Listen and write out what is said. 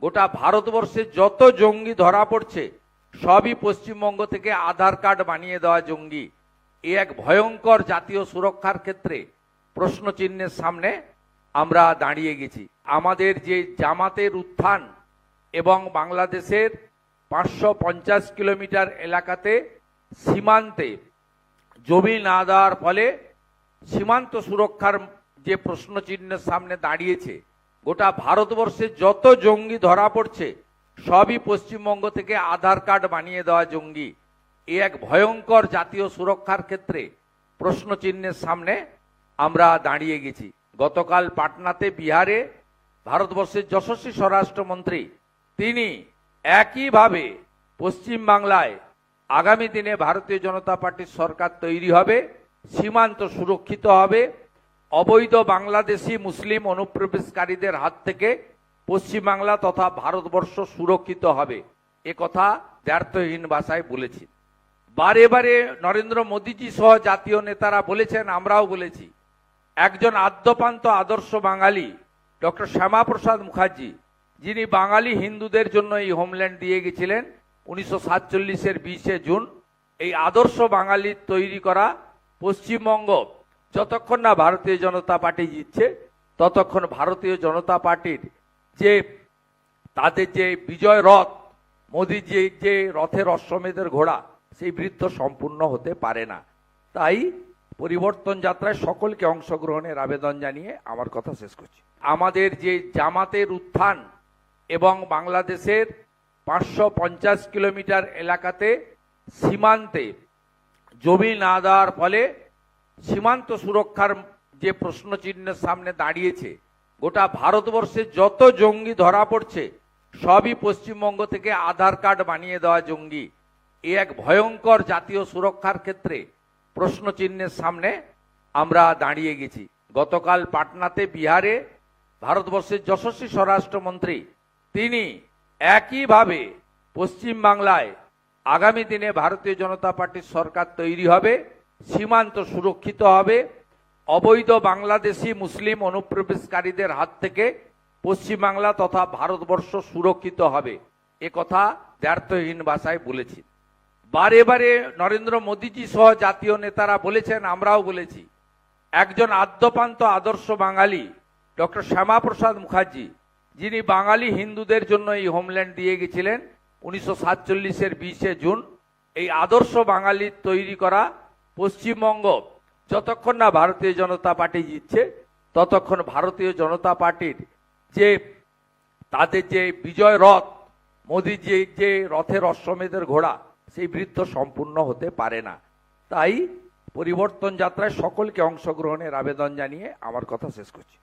গোটা ভারতবর্ষে যত জঙ্গি ধরা পড়ছে সবই পশ্চিমবঙ্গ থেকে আধার কার্ড বানিয়ে দেওয়া জঙ্গি। এ এক ভয়ঙ্কর জাতীয় সুরক্ষার ক্ষেত্রে প্রশ্নচিহ্নের সামনে আমরা দাঁড়িয়ে গেছি। আমাদের যে জামাতের উত্থান এবং বাংলাদেশের 550 কিলোমিটার এলাকাতে সীমান্তে জমি না দেওয়ার ফলে সীমান্ত সুরক্ষার যে প্রশ্নচিহ্নের সামনে দাঁড়িয়েছে, গোটা ভারতবর্ষে যত জঙ্গি ধরা পড়ছে সবই পশ্চিমবঙ্গ থেকে আধার কার্ড বানিয়ে দেওয়া জঙ্গি। এ এক ভয়ঙ্কর জাতীয় সুরক্ষার ক্ষেত্রে প্রশ্নচিহ্নের সামনে আমরা দাঁড়িয়ে গেছি। গতকাল পাটনাতে বিহারে ভারতবর্ষের যশস্বী স্বরাষ্ট্রমন্ত্রী তিনি একইভাবে পশ্চিমবাংলায় আগামী দিনে ভারতীয় জনতা পার্টির সরকার তৈরি হবে, সীমান্ত সুরক্ষিত হবে, অবৈধ বাংলাদেশি মুসলিম অনুপ্রবেশকারীদের হাত থেকে পশ্চিমবাংলা তথা ভারতবর্ষ সুরক্ষিত হবে, এ কথা দ্ব্যর্থহীন ভাষায় বলেছি। বারে বারে নরেন্দ্র মোদীজি সহ জাতীয় নেতারা বলেছেন, আমরাও বলেছি। একজন আদ্যপান্ত আদর্শ বাঙালি ডক্টর শ্যামাপ্রসাদ মুখার্জি, যিনি বাঙালি হিন্দুদের জন্য এই হোমল্যান্ড দিয়ে গেছিলেন 1947-এর 20শে জুন, এই আদর্শ বাঙালির তৈরি করা পশ্চিমবঙ্গ যতক্ষণ না ভারতীয় জনতা পার্টি জিতছে ততক্ষণ ভারতীয় জনতা পার্টির যে তাদের যে বিজয় রথ, মোদীজি যে রথের অশ্বমেধের ঘোড়া, সেই বৃত্ত সম্পূর্ণ হতে পারে না। তাই পরিবর্তন যাত্রায় সকলকে অংশগ্রহণের আবেদন জানিয়ে আমার কথা শেষ করছি। আমাদের যে জামাতের উত্থান এবং বাংলাদেশের 550 কিলোমিটার এলাকাতে সীমান্তে জমি না দেওয়ার ফলে সীমান্ত সুরক্ষার যে প্রশ্নচিহ্নের সামনে দাঁড়িয়েছে, গোটা ভারতবর্ষে যত জঙ্গি ধরা পড়ছে সবই পশ্চিমবঙ্গ থেকে আধার কার্ড বানিয়ে দেওয়া জঙ্গি। এ এক ভয়ঙ্কর জাতীয় সুরক্ষার ক্ষেত্রে প্রশ্নচিহ্নের সামনে আমরা দাঁড়িয়ে গেছি। গতকাল পাটনাতে বিহারে ভারতবর্ষের যশস্বী স্বরাষ্ট্রমন্ত্রী তিনি একইভাবে পশ্চিমবাংলায় আগামী দিনে ভারতীয় জনতা পার্টির সরকার তৈরি হবে, সীমান্ত সুরক্ষিত হবে, অবৈধ বাংলাদেশি মুসলিম অনুপ্রবেশকারীদের হাত থেকে পশ্চিমবাংলা তথা ভারতবর্ষ সুরক্ষিত হবে, এ কথা দ্ব্যর্থহীন ভাষায় বলেছি। বারে বারে নরেন্দ্র মোদীজি সহ জাতীয় নেতারা বলেছেন, আমরাও বলেছি। একজন আদ্যপান্ত আদর্শ বাঙালি ডক্টর শ্যামাপ্রসাদ মুখার্জি, যিনি বাঙালি হিন্দুদের জন্য এই হোমল্যান্ড দিয়ে গেছিলেন 1947-এর 20শে জুন, এই আদর্শ বাঙালির তৈরি করা পশ্চিমবঙ্গ যতক্ষণ না ভারতীয় জনতা পার্টি জিতছে ততক্ষণ ভারতীয় জনতা পার্টির যে তাদের যে বিজয় রথ, মোদীজি যে রথের অশ্বমেধের ঘোড়া, সেই বৃত্ত সম্পূর্ণ হতে পারে না। তাই পরিবর্তন যাত্রায় সকলকে অংশগ্রহণের আবেদন জানিয়ে আমার কথা শেষ করছি।